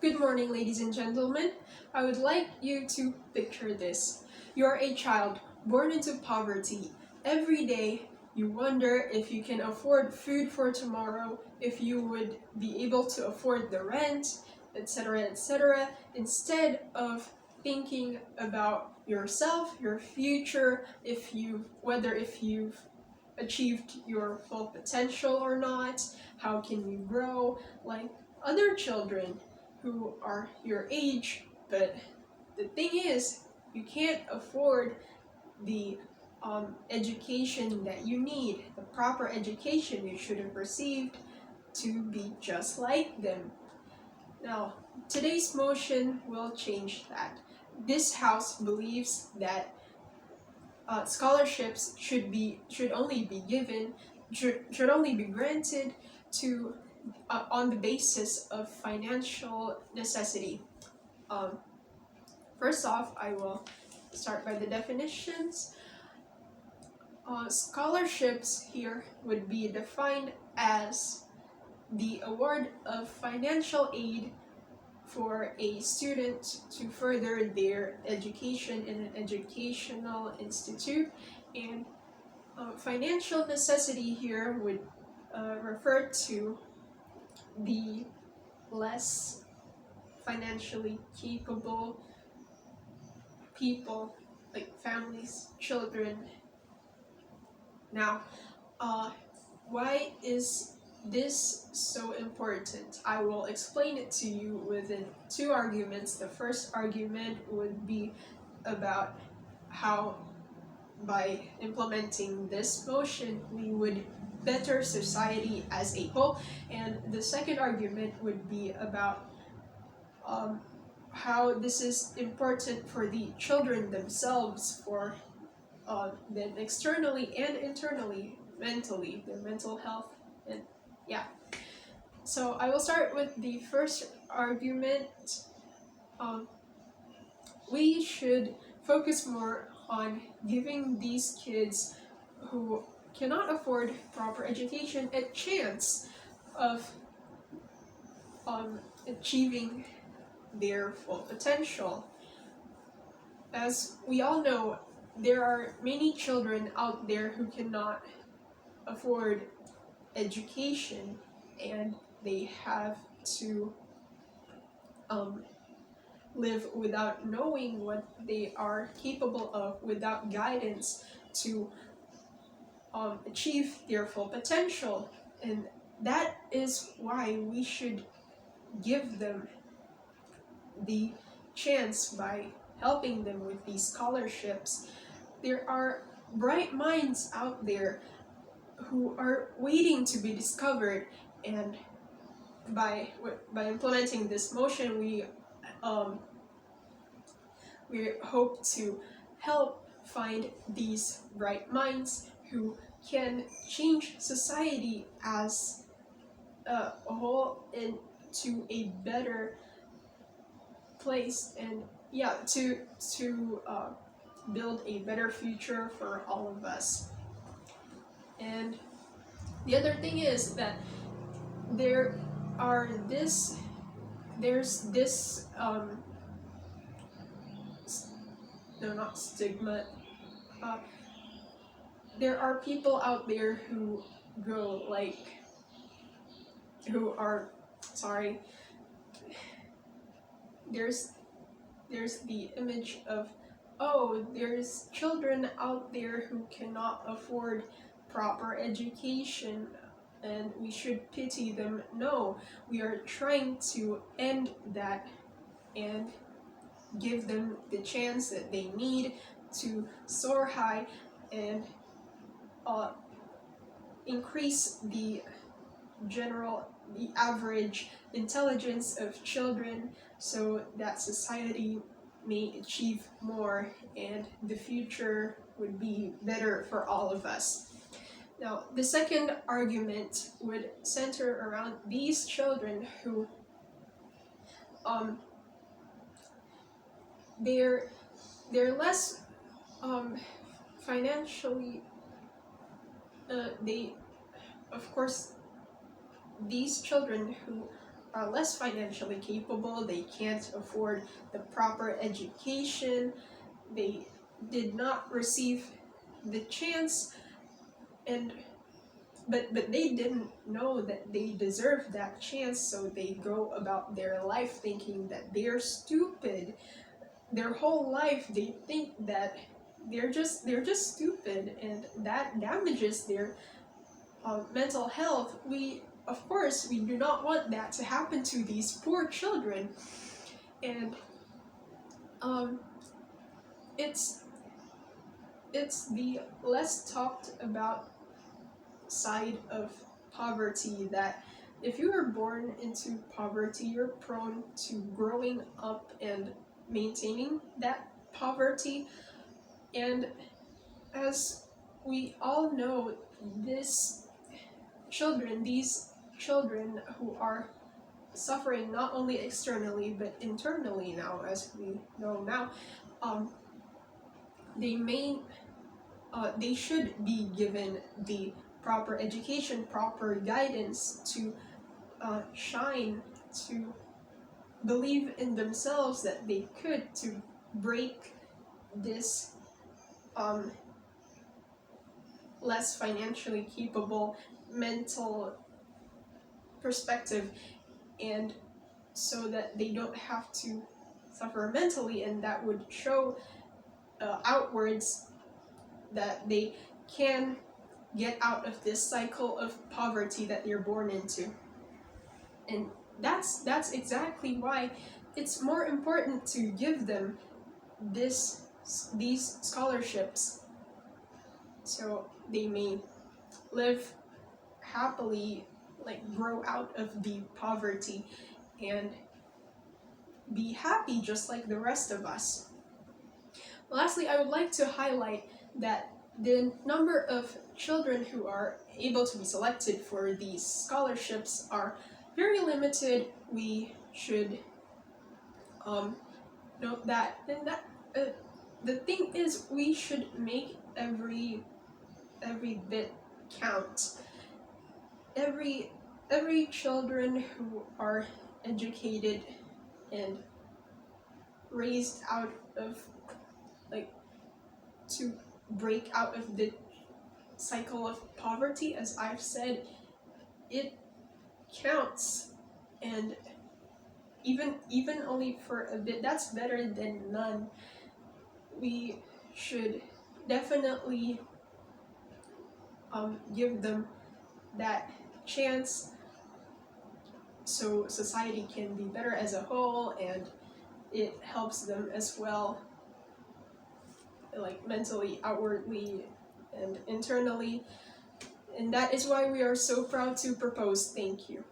Good morning, ladies and gentlemen. I would like you to picture this. You're a child born into poverty. Every day, you wonder if you can afford food for tomorrow, if you would be able to afford the rent, etc., etc., instead of thinking about yourself, your future, if you've achieved your full potential or not, how can you grow like other children who are your age. But the thing is, you can't afford the education that you need, the proper education you should have received to be just like them. Now, today's motion will change that. This House believes that scholarships should only be given, should only be granted to on the basis of financial necessity. Um, First off, I will start by the definitions. Scholarships here would be defined as the award of financial aid for a student to further their education in an educational institute. And financial necessity here would refer to the less financially capable people, like families, children. Now, why is this so important? I will explain it to you within two arguments. The first argument would be about how by implementing this motion we would better society as a whole, and the second argument would be about how this is important for the children themselves, for them externally and internally, mentally, their mental health, and yeah. So I will start with the first argument. We should focus more on giving these kids who cannot afford proper education a chance of achieving their full potential. As we all know, there are many children out there who cannot afford education, and they have to live without knowing what they are capable of, without guidance to achieve their full potential. And that is why we should give them the chance by helping them with these scholarships. There are bright minds out there who are waiting to be discovered, and by implementing this motion, we hope to help find these bright minds who can change society as a whole into a better place, and yeah, to build a better future for all of us. And the other thing is that there's this no, not stigma. There are people out there who go like, who are, sorry, there's the image of, oh, there's children out there who cannot afford proper education and we should pity them. No, we are trying to end that and give them the chance that they need to soar high and increase the average intelligence of children, so that society may achieve more and the future would be better for all of us. Now, the second argument would center around these children who they're less financially, they, of course, these children who less financially capable. They can't afford the proper education. They did not receive the chance, and but they didn't know that they deserved that chance, so they go about their life thinking that they're stupid. Their whole life they think that they're just stupid, and that damages their mental health. Of course we do not want that to happen to these poor children, and it's the less talked about side of poverty, that if you are born into poverty, you're prone to growing up and maintaining that poverty. And as we all know, these children who are suffering not only externally but internally now, as we know now, they should be given the proper education, proper guidance to shine, to believe in themselves that they could, to break this less financially capable mental perspective, and so that they don't have to suffer mentally, and that would show outwards that they can get out of this cycle of poverty that they're born into. And that's exactly why it's more important to give them these scholarships, so they may live happily, like grow out of the poverty and be happy just like the rest of us. Lastly, I would like to highlight that the number of children who are able to be selected for these scholarships are very limited. We should note that. And that the thing is, we should make every bit count. Every children who are educated and raised out of, like, to break out of the cycle of poverty, as I've said, it counts. And even only for a bit, that's better than none. We should definitely give them that chance, so society can be better as a whole, and it helps them as well, like mentally, outwardly, and internally. And that is why we are so proud to propose. Thank you.